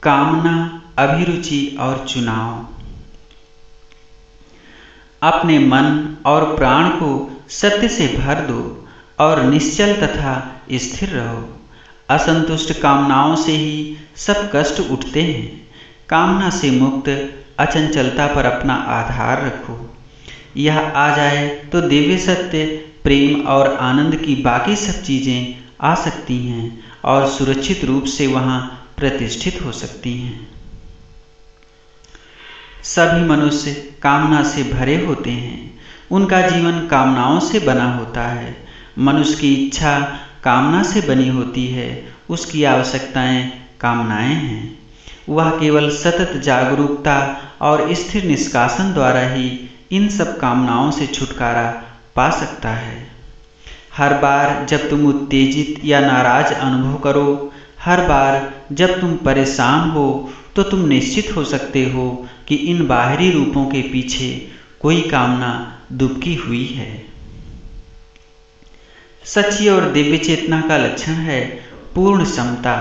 कामना, अभिरुचि और चुनाव। अपने मन और प्राण को सत्य से भर दो और निश्चल तथा स्थिर रहो। असंतुष्ट कामनाओं से ही सब कष्ट उठते हैं। कामना से मुक्त अचंचलता पर अपना आधार रखो। यह आ जाए तो दिव्य सत्य, प्रेम और आनंद की बाकी सब चीज़ें आ सकती हैं और सुरक्षित रूप से वहाँ प्रतिष्ठित हो सकती हैं। सभी मनुष्य कामना से भरे होते हैं। उनका जीवन कामनाओं से बना होता है। मनुष्य की इच्छा कामना से बनी होती है। उसकी आवश्यकताएं कामनाएं हैं। वह केवल सतत जागरूकता और स्थिर निष्कासन द्वारा ही इन सब कामनाओं से छुटकारा पा सकता है। हर बार जब तुम उत्तेजित या नाराज अनुभव करो, हर बार जब तुम परेशान हो, तो तुम निश्चित हो सकते हो कि इन बाहरी रूपों के पीछे कोई कामना दुबकी हुई है। सच्ची और दिव्य चेतना का लक्षण है पूर्ण समता,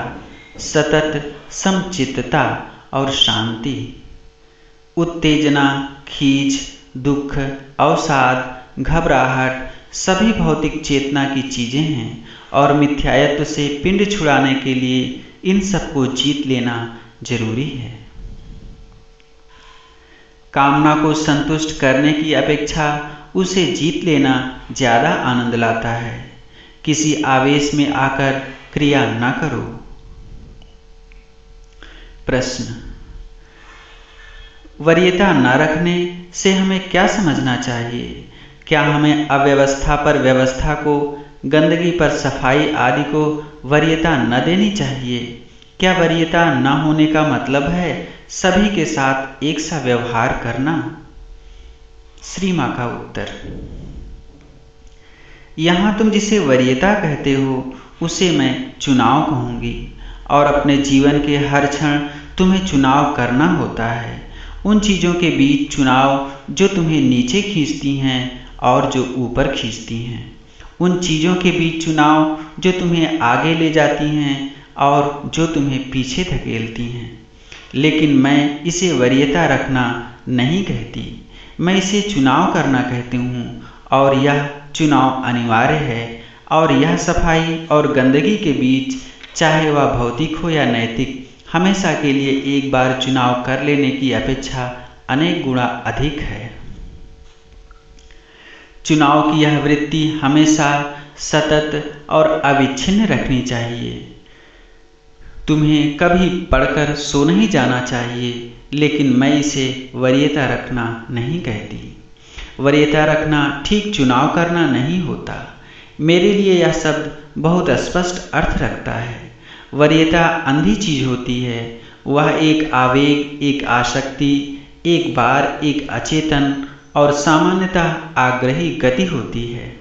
सतत समचित्तता और शांति। उत्तेजना, खींच, दुख, अवसाद, घबराहट सभी भौतिक चेतना की चीजें हैं और मिथ्यात्व से पिंड छुड़ाने के लिए इन सबको जीत लेना जरूरी है। कामना को संतुष्ट करने की अपेक्षा उसे जीत लेना ज्यादा आनंद लाता है। किसी आवेश में आकर क्रिया न करो। प्रश्न: वरीयता न रखने से हमें क्या समझना चाहिए? क्या हमें अव्यवस्था पर व्यवस्था को, गंदगी पर सफाई आदि को वरीयता न देनी चाहिए? क्या वरीयता न होने का मतलब है सभी के साथ एक सा व्यवहार करना? श्री मां का उत्तर: यहाँ तुम जिसे वरीयता कहते हो उसे मैं चुनाव कहूँगी और अपने जीवन के हर क्षण तुम्हें चुनाव करना होता है। उन चीज़ों के बीच चुनाव जो तुम्हें नीचे खींचती हैं और जो ऊपर खींचती हैं। उन चीज़ों के बीच चुनाव जो तुम्हें आगे ले जाती हैं और जो तुम्हें पीछे धकेलती हैं। लेकिन मैं इसे वरीयता रखना नहीं कहती, मैं इसे चुनाव करना कहती हूँ और यह चुनाव अनिवार्य है। और यह सफाई और गंदगी के बीच, चाहे वह भौतिक हो या नैतिक, हमेशा के लिए एक बार चुनाव कर लेने की अपेक्षा अनेक गुणा अधिक है। चुनाव की यह वृत्ति हमेशा सतत और अविच्छिन्न रखनी चाहिए। तुम्हें कभी पढ़कर सो नहीं जाना चाहिए, लेकिन मैं इसे वरीयता रखना नहीं कहती। वरीयता रखना ठीक चुनाव करना नहीं होता। मेरे लिए यह शब्द बहुत स्पष्ट अर्थ रखता है। वरीयता अंधी चीज होती है। वह एक आवेग, एक आसक्ति, एक बार, एक अचेतन और सामान्यतः आग्रही गति होती है।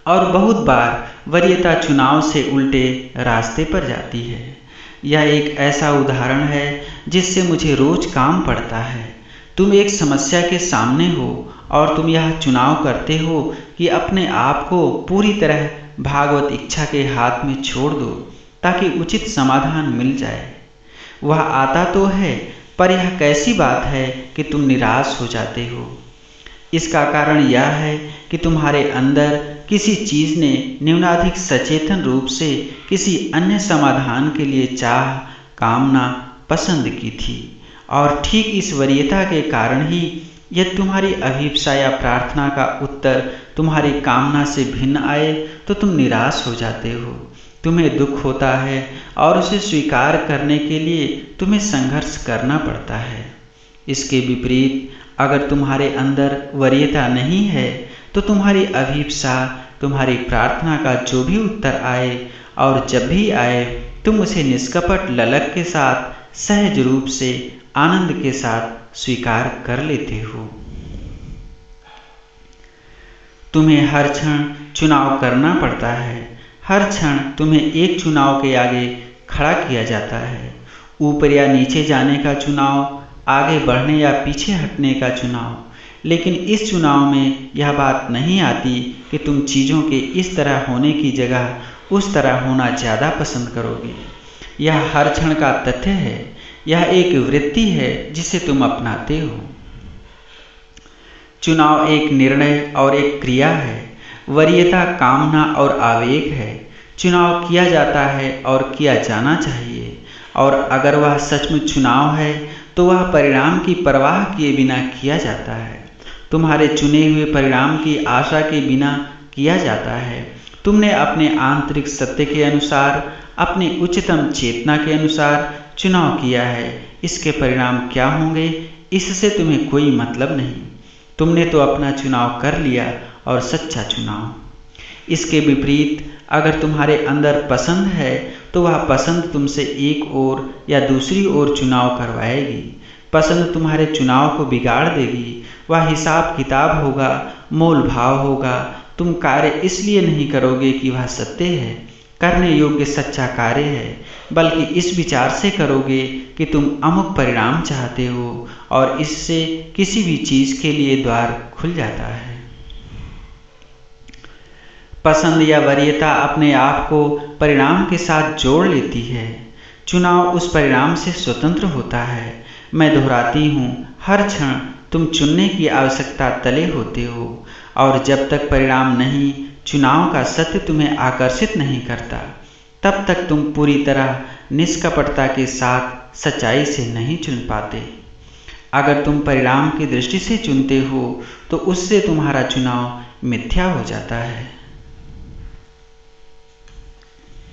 और बहुत बार वरीयता चुनाव से उल्टे रास्ते पर जाती है। यह एक ऐसा उदाहरण है जिससे मुझे रोज काम पड़ता है। तुम एक समस्या के सामने हो और तुम यह चुनाव करते हो कि अपने आप को पूरी तरह भागवत इच्छा के हाथ में छोड़ दो ताकि उचित समाधान मिल जाए। वह आता तो है, पर यह कैसी बात है कि तुम निराश हो जाते हो। इसका कारण यह है कि तुम्हारे अंदर किसी चीज़ ने न्यूनाधिक सचेतन रूप से किसी अन्य समाधान के लिए चाह, कामना, पसंद की थी। और ठीक इस वरीयता के कारण ही यदि तुम्हारी अभिप्सा या प्रार्थना का उत्तर तुम्हारी कामना से भिन्न आए तो तुम निराश हो जाते हो। तुम्हें दुख होता है और उसे स्वीकार करने के लिए तुम्हें संघर्ष करना पड़ता है। इसके विपरीत अगर तुम्हारे अंदर वरीयता नहीं है तो तुम्हारी अभिप्सा, तुम्हारी प्रार्थना का जो भी उत्तर आए और जब भी आए तुम उसे निष्कपट ललक के साथ, सहज रूप से, आनंद के साथ स्वीकार कर लेते हो। तुम्हें हर क्षण चुनाव करना पड़ता है। हर क्षण तुम्हें एक चुनाव के आगे खड़ा किया जाता है। ऊपर या नीचे जाने का चुनाव, आगे बढ़ने या पीछे हटने का चुनाव। लेकिन इस चुनाव में यह बात नहीं आती कि तुम चीज़ों के इस तरह होने की जगह उस तरह होना ज़्यादा पसंद करोगे। यह हर क्षण का तथ्य है। यह एक वृत्ति है जिसे तुम अपनाते हो। चुनाव एक निर्णय और एक क्रिया है। वरीयता कामना और आवेग है। चुनाव किया जाता है और किया जाना चाहिए, और अगर वह सचमुच चुनाव है तो वह परिणाम की परवाह किए बिना किया जाता है। तुम्हारे चुने हुए परिणाम की आशा के बिना किया जाता है। तुमने अपने आंतरिक सत्य के अनुसार, अपनी उच्चतम चेतना के अनुसार चुनाव किया है। इसके परिणाम क्या होंगे इससे तुम्हें कोई मतलब नहीं। तुमने तो अपना चुनाव कर लिया, और सच्चा चुनाव। इसके विपरीत अगर तुम्हारे अंदर पसंद है तो वह पसंद तुमसे एक ओर या दूसरी ओर चुनाव करवाएगी। पसंद तुम्हारे चुनाव को बिगाड़ देगी। वह हिसाब किताब होगा, मोल भाव होगा। तुम कार्य इसलिए नहीं करोगे कि वह सत्य है, करने योग्य सच्चा कार्य है, बल्कि इस विचार से करोगे कि तुम अमुक परिणाम चाहते हो, और इससे किसी भी चीज़ के लिए द्वार खुल जाता है। पसंद या वरीयता अपने आप को परिणाम के साथ जोड़ लेती है। चुनाव उस परिणाम से स्वतंत्र होता है। मैं दोहराती हूँ, हर क्षण तुम चुनने की आवश्यकता तले होते हो, और जब तक परिणाम नहीं, चुनाव का सत्य तुम्हें आकर्षित नहीं करता, तब तक तुम पूरी तरह निष्कपटता के साथ सच्चाई से नहीं चुन पाते। अगर तुम परिणाम की दृष्टि से चुनते हो तो उससे तुम्हारा चुनाव मिथ्या हो जाता है।